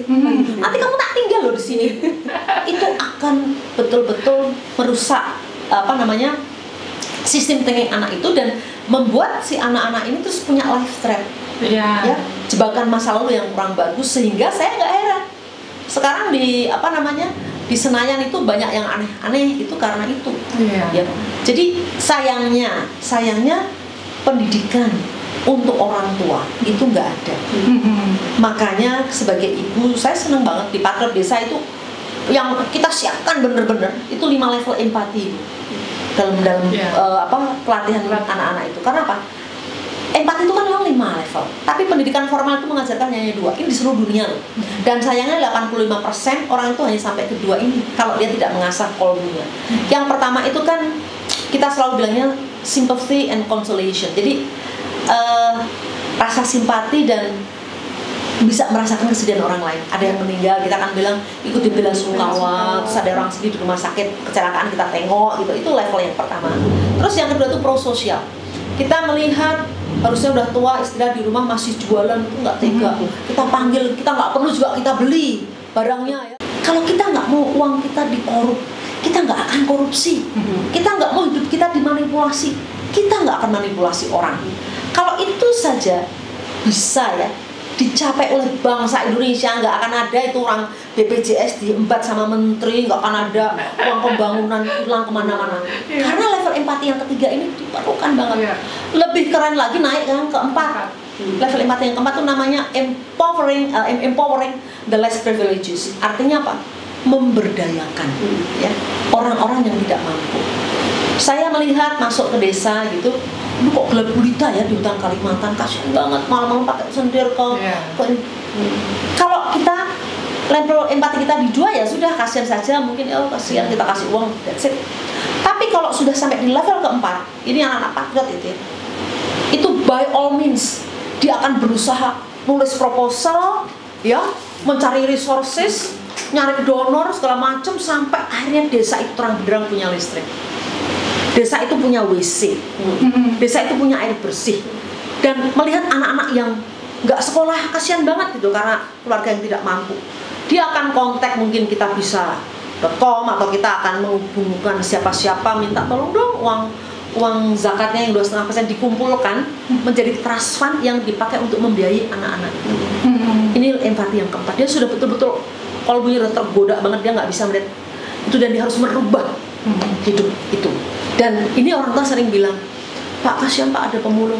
Nanti kamu tak tinggal loh di sini. Itu akan betul-betul merusak sistem thinking anak itu, dan membuat si anak-anak ini terus punya life threat. Ya, jebakan masa lalu yang kurang bagus, sehingga saya nggak heran sekarang di Senayan itu banyak yang aneh-aneh itu karena itu. Ya. Jadi sayangnya pendidikan untuk orang tua itu nggak ada. Makanya sebagai ibu saya senang banget di Patriot Desa itu yang kita siapkan bener-bener itu 5 level empati dalam pelatihan anak-anak itu. Karena apa? Empati itu kan memang 5 level, tapi pendidikan formal itu mengajarkan hanya 2. Ini di seluruh dunia loh. Dan sayangnya 85% orang itu hanya sampai ke 2 ini kalau dia tidak mengasah kolbunya. Yang pertama itu kan kita selalu bilangnya sympathy and consolation. Jadi rasa simpati dan bisa merasakan kesedihan orang lain. Ada yang meninggal, kita akan bilang ikuti bela sungkawa. Terus ada orang sedih di rumah sakit, kecelakaan, kita tengok gitu. Itu level yang pertama. Terus yang kedua itu prososial. Kita melihat harusnya udah tua, istirahat di rumah masih jualan, itu nggak tega. Kita panggil, kita nggak perlu juga kita beli barangnya ya. Kalau kita nggak mau uang kita dikorup, kita nggak akan korupsi. Kita nggak mau hidup kita dimanipulasi, kita nggak akan manipulasi orang. Kalau itu saja bisa ya dicapai oleh bangsa Indonesia, nggak akan ada itu orang BPJS diembat sama menteri, nggak akan ada uang pembangunan hilang kemana-mana. Karena level empati yang ketiga ini diperlukan banget. Lebih keren lagi naik yang keempat. Level empati yang keempat itu namanya empowering the less privileged. Artinya apa? Memberdayakan ya orang-orang yang tidak mampu. Saya melihat masuk ke desa gitu, lu kok gelap gulita ya di hutan Kalimantan, kasihan banget malam-malam pakai sendir kok. Kalau kita level empati kita di 2 ya sudah, kasihan saja, mungkin kasihan kita kasih uang, that's it. Tapi kalau sudah sampai di level keempat, ini anak-anak patriot itu by all means dia akan berusaha nulis proposal ya, mencari resources, nyari donor segala macam, sampai akhirnya desa itu terang benderang punya listrik. Desa itu punya WC, desa itu punya air bersih, dan melihat anak-anak yang nggak sekolah, kasihan banget gitu karena keluarga yang tidak mampu. Dia akan kontak, mungkin kita bisa .com atau kita akan menghubungkan siapa-siapa, minta tolong dong uang zakatnya yang 2,5% dikumpulkan menjadi trust fund yang dipakai untuk membiayai anak-anak. Ini empati yang keempat. Dia sudah betul-betul kalbunya udah tergoda banget, dia nggak bisa melihat itu dan dia harus merubah hidup itu. Dan ini orang tua sering bilang, Pak kasihan Pak ada pemulung,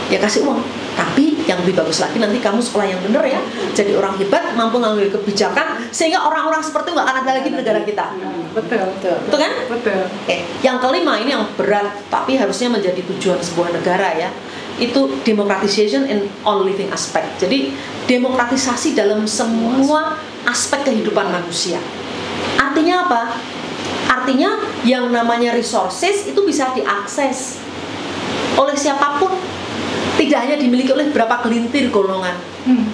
ya kasih uang. Tapi yang lebih bagus lagi nanti kamu sekolah yang benar ya, jadi orang hebat, mampu ngambil kebijakan sehingga orang-orang seperti itu nggak akan ada lagi di negara kita. Betul kan? Betul. Yang kelima ini yang berat tapi harusnya menjadi tujuan sebuah negara ya, itu democratization in all living aspect. Jadi demokratisasi dalam semua aspek kehidupan manusia. Artinya apa? Artinya yang namanya resources itu bisa diakses oleh siapapun, tidak hanya dimiliki oleh berapa gelintir golongan.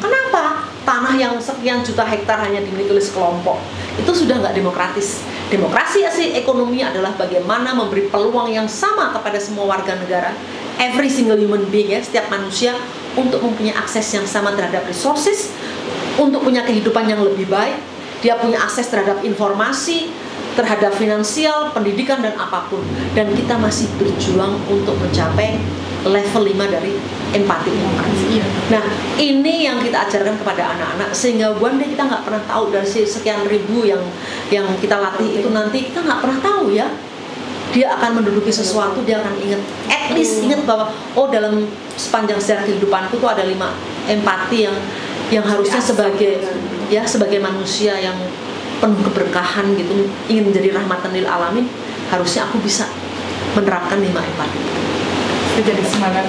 Kenapa? Tanah yang sekian juta hektar hanya dimiliki oleh sekelompok. Itu sudah nggak demokratis. Demokrasi ekonomi adalah bagaimana memberi peluang yang sama kepada semua warga negara, every single human being ya, setiap manusia, untuk mempunyai akses yang sama terhadap resources, untuk punya kehidupan yang lebih baik. Dia punya akses terhadap informasi, terhadap finansial, pendidikan, dan apapun. Dan kita masih berjuang untuk mencapai level 5 dari empati. Nah, ini yang kita ajarkan kepada anak-anak, sehingga one day kita nggak pernah tahu dari sekian ribu yang kita latih itu, nanti kita nggak pernah tahu ya, dia akan menduduki sesuatu, dia akan ingat, at least ingat bahwa dalam sepanjang sejarah kehidupanku tuh ada 5 empati yang harusnya sebagai manusia yang penuh keberkahan gitu, ingin menjadi rahmatan lil alamin, harusnya aku bisa menerapkan 5 empati. Itu jadi semangat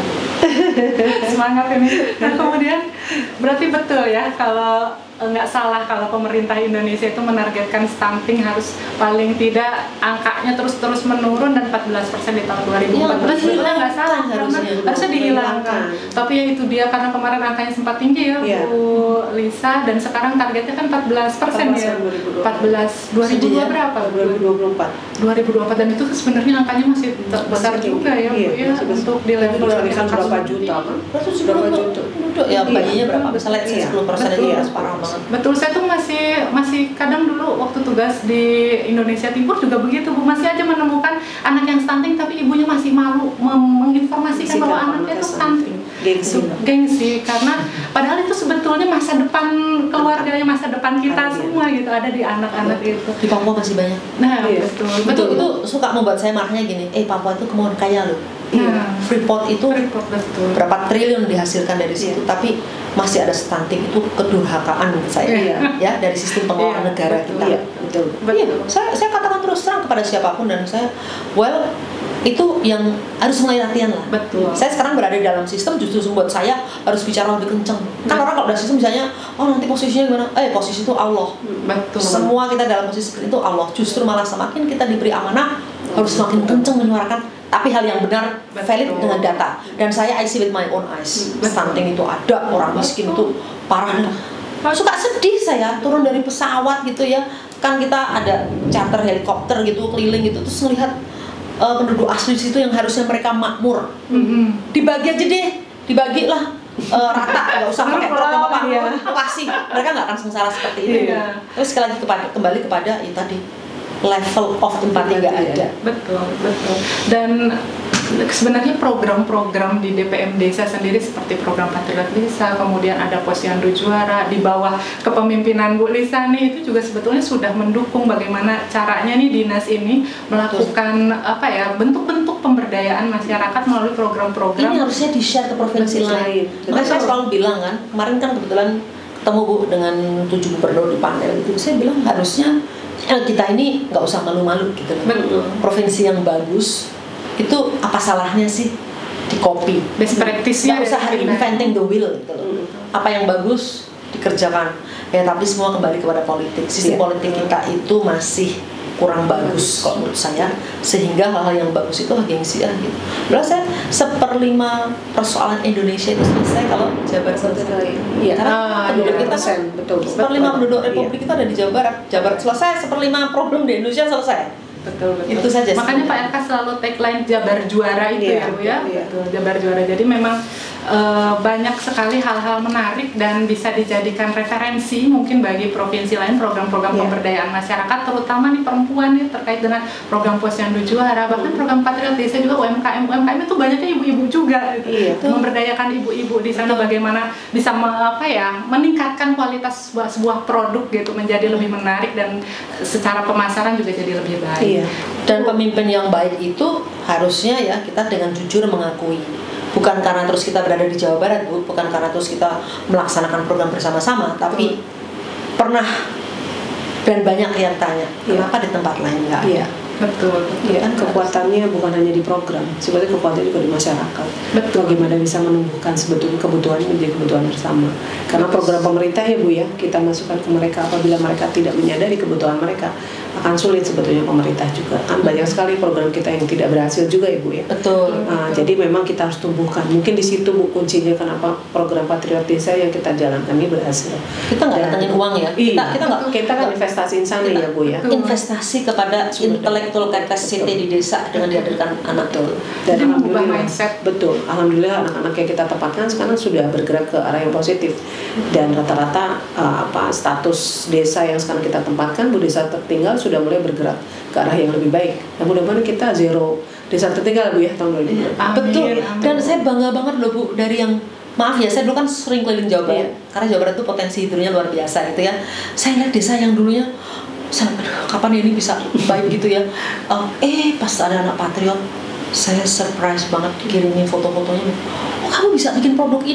ini. Nah kemudian berarti betul ya, kalau nggak salah kalau pemerintah Indonesia itu menargetkan stunting harus paling tidak angkanya terus menurun, dan 14% di tahun 2014 itu nggak salah, harusnya dihilangkan. Tapi ya itu dia, karena kemarin angkanya sempat tinggi ya Bu Lisa, dan sekarang targetnya kan 14% ya, 2022 berapa? 2024, dan itu sebenarnya angkanya masih besar juga ya Bu ya, untuk di level berapa juta kan? Berapa juta? Ya bayinya berapa? Misalnya 10% itu parah banget. Betul, saya tuh masih kadang dulu waktu tugas di Indonesia Timur juga begitu Bu, masih aja menemukan anak yang stunting tapi ibunya masih malu menginformasikan bahwa anaknya itu stunting. Gengsi, karena padahal itu sebetulnya masa depan keluarganya, masa depan kita semua gitu, ada di anak-anak itu. Di Papua masih banyak. Nah, betul. Itu suka membuat saya marahnya gini, Papua itu kemauan kaya loh. Freeport itu berapa triliun dihasilkan dari situ, tapi masih ada stunting. Itu kedurhakaan menurut saya ya, dari sistem pengelolaan negara kita. Betul. Saya katakan terus terang kepada siapapun, dan saya Itu yang harus mulai latihan lah. Betul. Saya sekarang berada di dalam sistem, justru membuat saya harus bicara lebih kencang. Kan orang kalau udah sistem misalnya, oh nanti posisinya gimana? Posisi itu Allah. Betul. Semua kita dalam posisi seperti itu Allah. Justru malah semakin kita diberi amanah, harus semakin kencang menyuarakan. Tapi hal yang benar, valid dengan data. Dan saya I see with my own eyes. Stunting itu ada, orang miskin itu parah. Suka sedih saya turun dari pesawat gitu ya. Kan kita ada charter helikopter gitu keliling gitu, terus ngelihat penduduk asli situ yang harusnya mereka makmur, dibagi aja deh, dibagilah rata, nggak usah pakai program apa pasti mereka nggak akan sengsara seperti itu. Terus sekali lagi kembali kepada itu tadi, level of empati nggak ada. Betul. Dan sebenarnya program-program di DPM Desa sendiri seperti program Patriot Desa, kemudian ada Posyandu Juara di bawah kepemimpinan Bu Lisa nih, itu juga sebetulnya sudah mendukung bagaimana caranya nih dinas ini melakukan bentuk-bentuk pemberdayaan masyarakat melalui program-program. Ini harusnya di-share ke provinsi lain. Makanya saya selalu bilang kan, kemarin kan kebetulan ketemu Bu dengan 7 gubernur di panel itu, saya bilang harusnya kita ini nggak usah malu-malu gitu loh. Provinsi yang bagus itu apa salahnya sih di copy best practice-nya, nggak usah inventing the wheel gitu loh. Apa yang bagus dikerjakan ya, tapi semua kembali kepada politik. Sistem politik kita itu masih kurang bagus kalau menurut saya, sehingga hal-hal yang bagus itu gengsi gitu. Belas saya 1/5 persoalan Indonesia itu selesai kalau Jawa Barat selesai. Iya, karena penduduk kita kan 1/5 penduduk Republik itu ada di Jawa Barat. Jawa Barat selesai, 1/5 problem di Indonesia selesai. Betul. Itu saja. Makanya Pak RK selalu tagline Jabar Juara itu ya Bu ya. Betul, Jabar Juara. Jadi memang banyak sekali hal-hal menarik dan bisa dijadikan referensi mungkin bagi provinsi lain, program-program pemberdayaan masyarakat, terutama nih perempuan nih terkait dengan program Posyandu Juara, bahkan program Patriot Desa juga UMKM itu banyaknya ibu-ibu juga gitu. Memberdayakan ibu-ibu di sana, bagaimana bisa meningkatkan kualitas sebuah produk gitu menjadi lebih menarik dan secara pemasaran juga jadi lebih baik. Dan pemimpin yang baik itu harusnya ya kita dengan jujur mengakui. Bukan karena terus kita berada di Jawa Barat, Bu, bukan karena terus kita melaksanakan program bersama-sama, tapi pernah dan banyak yang tanya, kenapa di tempat lain nggak ada? Betul. Kan kekuatannya bukan hanya di program, sebetulnya kekuatannya juga di masyarakat. Betul. Bagaimana bisa menumbuhkan sebetulnya kebutuhan menjadi kebutuhan bersama. Karena program pemerintah ya Bu ya, kita masukkan ke mereka, apabila mereka tidak menyadari kebutuhan mereka, akan sulit sebetulnya pemerintah juga. Kan banyak sekali program kita yang tidak berhasil juga ya Bu ya. Betul. Jadi memang kita harus tumbuhkan. Mungkin di situ Bu kuncinya kenapa program Patriot Desa yang kita jalankan ini berhasil. Kita nggak datangin uang ya. Kita kan investasiin sana ya Bu ya. Investasi kepada intellectual capacity di desa dengan dihadirkan anak itu. Dan jadi mengubah alhamdulillah, mindset. Betul. Alhamdulillah anak-anak yang kita tempatkan sekarang sudah bergerak ke arah yang positif. Dan rata-rata status desa yang sekarang kita tempatkan, Bu, desa tertinggal sudah mulai bergerak ke arah yang lebih baik. Dan mudah-mudahan kita zero desa tertinggal Bu ya tahun 2020. Betul. Dan saya bangga banget loh Bu dari yang, maaf ya, saya dulu kan sering keliling Jawa Barat. Karena Jawa Barat itu potensi hidronya luar biasa gitu ya. Saya lihat desa yang dulunya kapan ini bisa baik gitu ya. Pas ada anak Patriot, saya surprise banget dikirimin foto-fotonya. Oh, kamu bisa bikin produk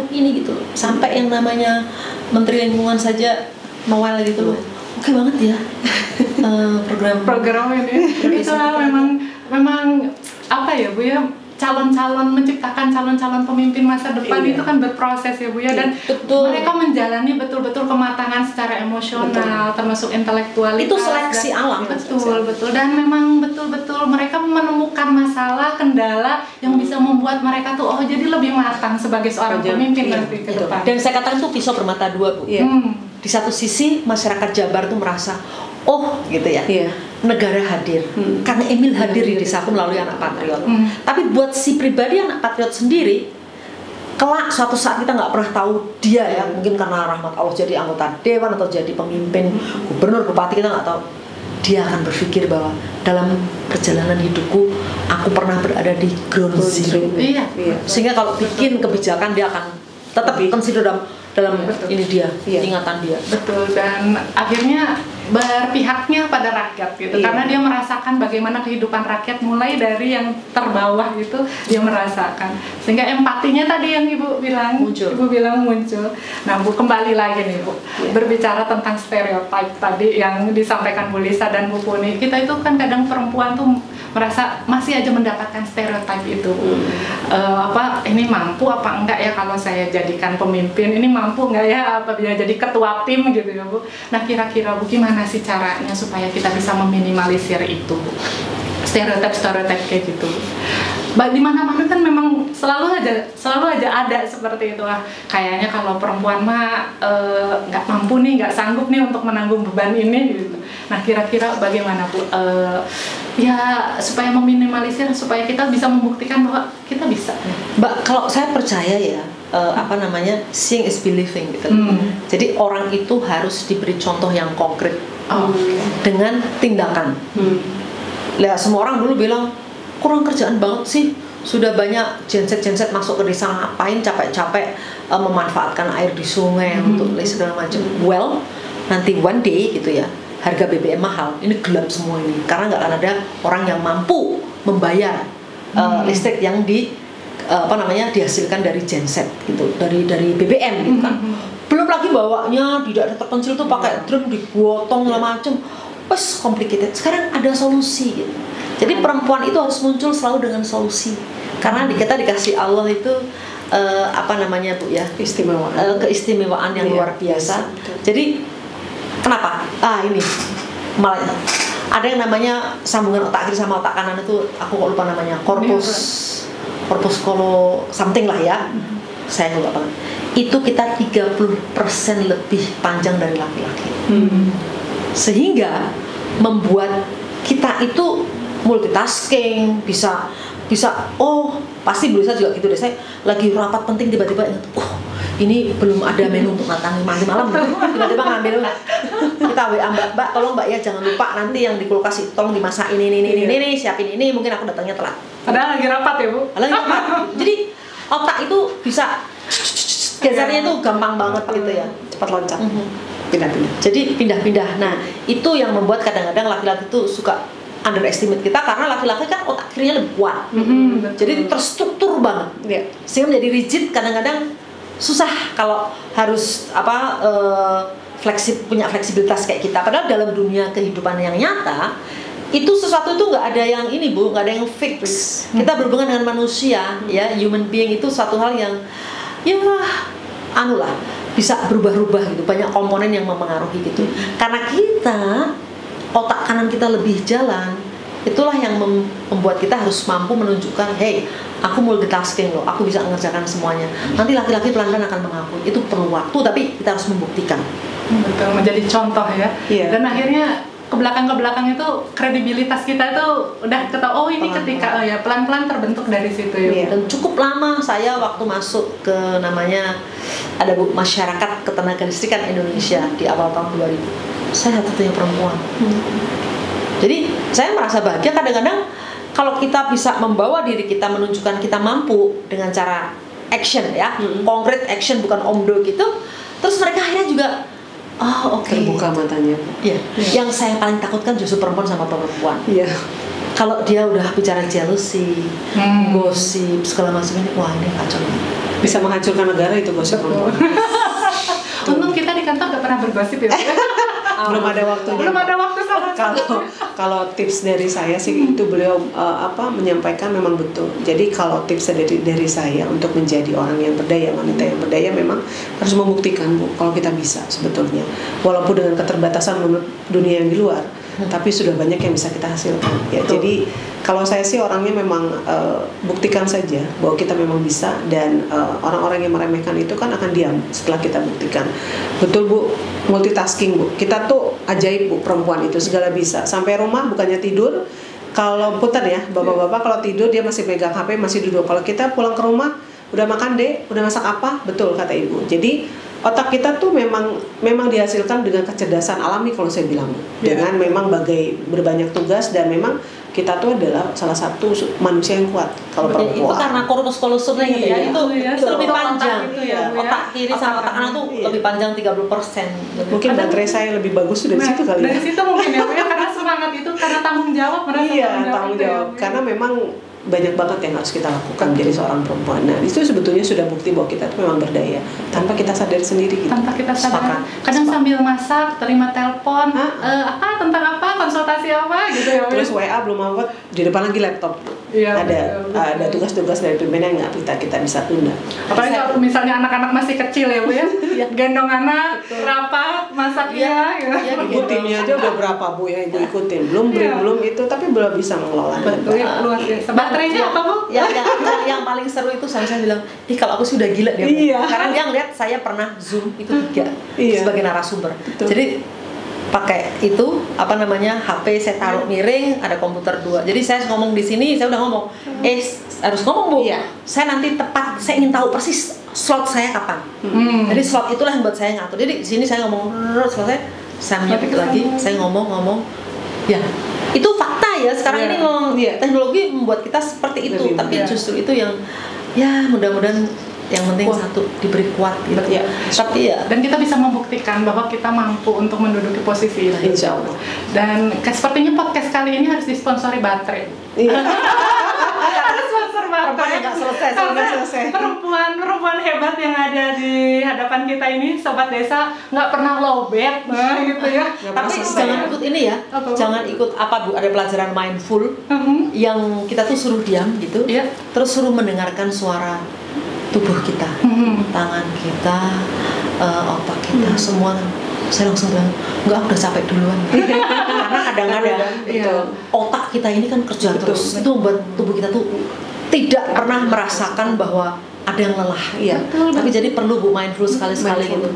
ini gitu loh. Sampai yang namanya Menteri Lingkungan saja Noel gitu loh. Oke banget ya. program ini. Itulah memang apa ya Bu ya, menciptakan calon-calon pemimpin masa depan itu kan berproses ya Bu ya, dan mereka menjalani betul-betul kematangan secara emosional, termasuk intelektualitas. Itu seleksi alam. Betul. Dan memang betul-betul mereka menemukan masalah, kendala yang bisa membuat mereka tuh jadi lebih matang sebagai seorang pemimpin nanti ke depan. Dan saya katakan itu pisau bermata dua Bu. Di satu sisi masyarakat Jabar tuh merasa gitu ya. Negara hadir, karena Emil hadir di desaku melalui anak Patriot. Tapi buat si pribadi anak Patriot sendiri, kelak suatu saat kita nggak pernah tahu dia ya, mungkin karena rahmat Allah jadi anggota dewan atau jadi pemimpin, gubernur, bupati, kita nggak tahu. Dia akan berpikir bahwa dalam perjalanan hidupku aku pernah berada di ground zero. Sehingga kalau bikin kebijakan dia akan tetap consider dalam ini dia, ingatan dia. Betul. Dan akhirnya berpihaknya pada rakyat gitu, karena dia merasakan bagaimana kehidupan rakyat mulai dari yang terbawah gitu dia merasakan, sehingga empatinya tadi yang ibu bilang muncul. Nah Bu, kembali lagi nih Bu, berbicara tentang stereotip tadi yang disampaikan Bu Lisa dan Bu Puni, kita itu kan kadang perempuan tuh merasa masih aja mendapatkan stereotip itu. Ini mampu apa enggak ya kalau saya jadikan pemimpin, ini mampu enggak ya apa dia jadi ketua tim gitu ya Bu. Nah kira-kira Bu, gimana sih caranya supaya kita bisa meminimalisir itu Bu? Stereotip kayak gitu. Di mana-mana kan memang selalu aja ada seperti itu. Kayaknya kalau perempuan mah nggak mampu nih, nggak sanggup nih untuk menanggung beban ini gitu. Nah kira-kira bagaimana Bu? Ya supaya meminimalisir, supaya kita bisa membuktikan bahwa kita bisa. Mbak, kalau saya percaya ya, seeing is believing gitu. Jadi orang itu harus diberi contoh yang konkret dengan tindakan. Lihat, semua orang dulu bilang kurang kerjaan banget sih, sudah banyak genset masuk ke desa, ngapain capek-capek memanfaatkan air di sungai untuk listrik segala macam. Well, nanti one day gitu ya, harga BBM mahal, ini gelap semua ini, karena nggak akan ada orang yang mampu membayar listrik yang dihasilkan dari genset gitu, dari BBM gitu kan. Belum lagi bawanya di daerah terpencil tuh pakai drum digotong segala macam. Wes complicated. Sekarang ada solusi gitu. Jadi perempuan itu harus muncul selalu dengan solusi. Karena kita dikasih Allah itu Bu ya, keistimewaan yang luar biasa. Jadi kenapa? Ini malah ada yang namanya sambungan otak kiri sama otak kanan itu, aku kok lupa namanya, corpus something lah ya. Saya lupa banget. Itu kita 30% lebih panjang dari laki-laki. Sehingga membuat kita itu multitasking, bisa pasti bisa juga gitu deh. Saya lagi rapat penting tiba-tiba ingat, ini belum ada menu untuk nanti malam. Tiba-tiba ngambil, kita WA Mbak, tolong Mbak ya jangan lupa nanti yang di kulkas tolong dimasak ini, siapin ini, mungkin aku datangnya telat. Padahal lagi rapat ya Bu? Lagi rapat. Jadi otak itu bisa gesernya itu gampang banget gitu ya, cepat loncat. Pindah-pindah. Jadi pindah-pindah. Nah, itu yang membuat kadang-kadang laki-laki itu suka underestimate kita, karena laki-laki kan otak kirinya lebih kuat. Jadi terstruktur banget. Sehingga menjadi rigid, kadang-kadang susah kalau harus punya fleksibilitas kayak kita. Padahal dalam dunia kehidupan yang nyata itu sesuatu itu nggak ada yang ini Bu, nggak ada yang fix. Kita berhubungan dengan manusia, ya, human being itu suatu hal yang bisa berubah-ubah gitu, banyak komponen yang mempengaruhi gitu. Karena otak kanan kita lebih jalan, itulah yang membuat kita harus mampu menunjukkan, hey, aku multitasking loh, aku bisa mengerjakan semuanya. Nanti laki-laki pelan-pelan akan mengakui. Itu perlu waktu, tapi kita harus membuktikan. Betul, menjadi contoh ya. Dan akhirnya ke belakang itu kredibilitas kita itu udah ketahui, ini ketika pelan-pelan terbentuk dari situ ya. Dan cukup lama saya waktu masuk ke namanya ada Masyarakat Ketenagalistrikan Indonesia di awal tahun 2000. Saya satu-satunya perempuan. Jadi saya merasa bahagia kadang-kadang kalau kita bisa membawa diri kita, menunjukkan kita mampu dengan cara action ya, konkret action, bukan omdo gitu. Terus mereka akhirnya juga terbuka matanya. Yang saya paling takutkan justru perempuan sama perempuan. Kalau dia udah bicara jealousy, gosip segala macam ini, ini kacau. Bisa menghancurkan negara itu gosip perempuan. Untung kita di kantor gak pernah bergosip ya. Belum ada waktu sama. Kalau tips dari saya sih itu beliau menyampaikan memang betul. Jadi kalau tips dari saya untuk menjadi orang yang berdaya, wanita yang berdaya, memang harus membuktikan Bu, kalau kita bisa sebetulnya. Walaupun dengan keterbatasan menurut dunia yang di luar, tapi sudah banyak yang bisa kita hasilkan. Ya, jadi kalau saya sih orangnya memang buktikan saja bahwa kita memang bisa, dan orang-orang yang meremehkan itu kan akan diam setelah kita buktikan. Betul Bu, multitasking Bu. Kita tuh ajaib Bu, perempuan itu segala bisa. Sampai rumah bukannya tidur, kalau putar ya, bapak-bapak kalau tidur dia masih pegang HP, masih duduk. Kalau kita pulang ke rumah, udah makan Dek, udah masak apa? Betul kata Ibu. Jadi otak kita tuh memang dihasilkan dengan kecerdasan alami kalau saya bilang, dengan memang berbanyak tugas, dan memang kita tuh adalah salah satu manusia yang kuat kalau perempuan. Itu karena korpus kolosumnya gitu ya, itu lebih panjang. Itu ya, otak kiri sama otak kanan tuh lebih panjang 30%. Mungkin baterai saya lebih bagus dari situ kali ya. Dari situ mungkin ya Bu ya, karena semangat itu karena tanggung jawab, merasa tanggung jawab. Karena memang banyak banget yang harus kita lakukan menjadi seorang perempuan. Nah, itu sebetulnya sudah bukti bahwa kita tuh memang berdaya tanpa kita sadar sendiri gitu. Tanpa kita sadar. Kadang sambil masak, terima telepon, tentang apa, konsultasi apa gitu ya. Terus WA belum awet, di depan lagi laptop. Iya, ada tugas-tugas dari pimpinan yang nggak kita bisa tunda. Apalagi kalau misalnya anak-anak masih kecil ya Bu ya, gendong anak, rapat, masaknya. Timnya aja udah berapa Bu ya Ibu ikutin, belum itu, tapi belum bisa mengelola. Luar biasa. Baterainya apa Bu? Yang paling seru itu saya bilang, kalau aku sudah gila dia. Karena dia ngeliat saya pernah Zoom itu 3 sebagai narasumber. Jadi pakai itu HP saya taruh miring, ada komputer 2. Jadi saya ngomong di sini, saya udah ngomong harus ngomong Bu, saya nanti tepat, saya ingin tahu persis slot saya kapan. Jadi slot itulah yang buat saya ngatur. Jadi di sini saya ngomong selesai, saya menyebut lagi, saya ngomong ya itu fakta ya. Sekarang ini memang teknologi membuat kita seperti itu, tapi justru itu yang mudah-mudahan yang penting satu diberi kuat gitu. Tapi dan kita bisa membuktikan bahwa kita mampu untuk menduduki posisi itu. Insya Allah. Dan sepertinya podcast kali ini harus disponsori baterai. Harus sponsor baterai. Nggak selesai. Perempuan hebat yang ada di hadapan kita ini, Sobat Desa, nggak pernah lowbat, gitu ya. Tapi jangan ikut ini ya. Jangan ikut Bu, ada pelajaran mindful yang kita tuh suruh diam gitu. Terus suruh mendengarkan suara tubuh kita, tangan kita, otak kita, semua. Saya langsung bilang, enggak, udah capek duluan. Karena kadang-kadang otak kita ini kan kerja terus. Itu membuat tubuh kita tuh tidak pernah merasakan bahwa ada yang lelah. Tapi jadi perlu Bu mindful sekali-sekali gitu.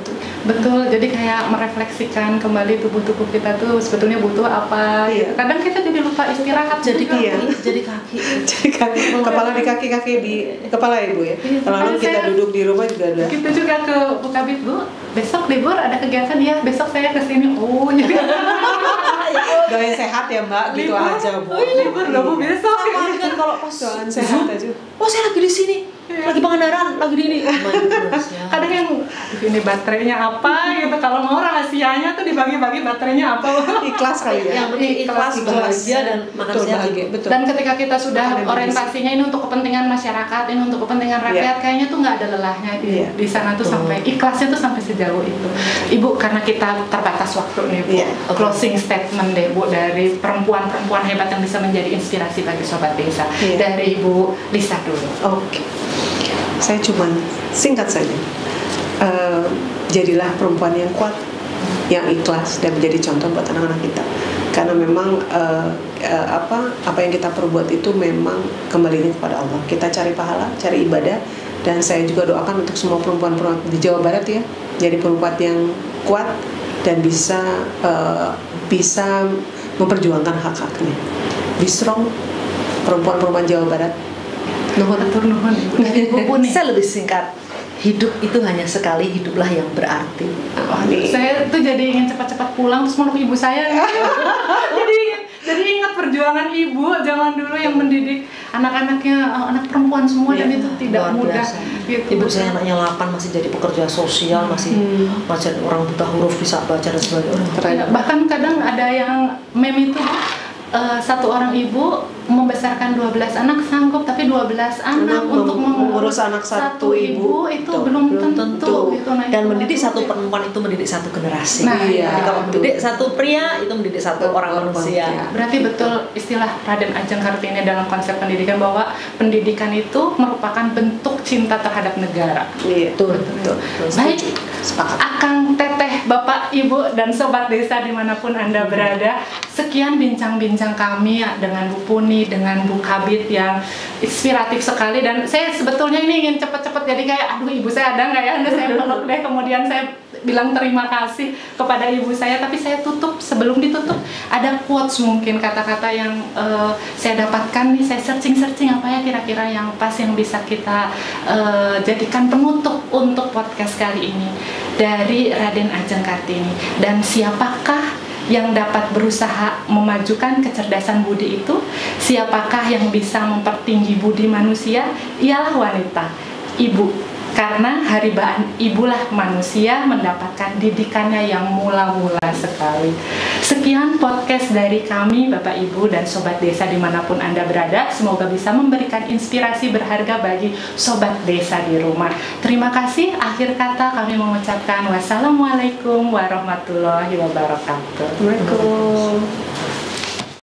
Betul, jadi kayak merefleksikan kembali tubuh-tubuh kita tuh sebetulnya butuh apa. Kadang kita jadi lupa istirahat. Jadi kaki. Kepala di kaki di kepala ya Bu ya. Kalau kita duduk di rumah juga ada. Kita juga ke Bukabit Bu, besok libur ada kegiatan ya, besok saya kesini. Jadi doain sehat ya Mbak, gitu aja Bu. Libur loh Bu besok. Kan kalau pas sehat aja. Saya lagi di sini. Lagi Pangandaran, lagi di ini. Kadang yang ini baterainya apa gitu, kalau mau rahasianya tuh dibagi-bagi baterainya apa. Ikhlas kali ya. Yang penting ikhlas, bahagia dan makan sehat. Dan ketika kita sudah orientasinya ini untuk kepentingan masyarakat, ini untuk kepentingan rakyat, kayaknya tuh nggak ada lelahnya di sana tuh sampai ikhlasnya tuh sampai sejauh itu. Ibu, karena kita terbatas waktu nih Bu, closing statement deh Bu dari perempuan-perempuan hebat yang bisa menjadi inspirasi bagi Sobat Desa. Dari Ibu Lisa dulu. Oke. Saya cuma singkat saja, jadilah perempuan yang kuat, yang ikhlas, dan menjadi contoh buat anak-anak kita. Karena memang apa yang kita perbuat itu memang kembalinya kepada Allah. Kita cari pahala, cari ibadah, dan saya juga doakan untuk semua perempuan-perempuan di Jawa Barat ya, jadi perempuan yang kuat dan bisa memperjuangkan hak-haknya. Be strong, perempuan-perempuan Jawa Barat. Nuhun. Saya lebih singkat. Hidup itu hanya sekali, hiduplah yang berarti. Saya tuh jadi ingin cepat-cepat pulang terus meluk ibu saya. jadi ingat perjuangan ibu zaman dulu yang mendidik anak-anaknya, anak perempuan semua, dan itu tidak mudah. Gitu. Ibu saya anaknya 8 masih jadi pekerja sosial, masih orang buta huruf bisa baca dan sebagainya. Bahkan kadang ada yang meme itu, satu orang ibu membesarkan 12 anak sanggup, tapi 12 anak untuk mengurus anak satu ibu itu belum tentu gitu. Dan mendidik satu perempuan itu mendidik satu generasi. Jadi kalau mendidik satu pria itu mendidik satu orang manusia. Berarti betul istilah Raden Ajeng Kartini dalam konsep pendidikan bahwa pendidikan itu merupakan bentuk cinta terhadap negara. Betul. Baik, Akang, Teteh, Bapak, Ibu, dan Sobat Desa dimanapun Anda berada, sekian bincang-bincang kami dengan Bu Puni, dengan Bu Kabit yang inspiratif sekali. Dan saya sebetulnya ini ingin cepet-cepet jadi kayak, aduh ibu saya ada nggak ya, saya peluk deh, kemudian saya bilang terima kasih kepada ibu saya, tapi saya tutup, sebelum ditutup ada quotes, mungkin kata-kata yang saya dapatkan nih, saya searching apa ya kira-kira yang pas yang bisa kita jadikan penutup untuk podcast kali ini dari Raden Ajeng Kartini. Dan siapakah yang dapat berusaha memajukan kecerdasan budi itu? Siapakah yang bisa mempertinggi budi manusia? Ialah wanita, ibu. Karena haribaan ibulah manusia mendapatkan didikannya yang mula-mula sekali. Sekian podcast dari kami, Bapak Ibu dan Sobat Desa dimanapun Anda berada. Semoga bisa memberikan inspirasi berharga bagi Sobat Desa di rumah. Terima kasih. Akhir kata kami mengucapkan wassalamualaikum warahmatullahi wabarakatuh. Assalamualaikum.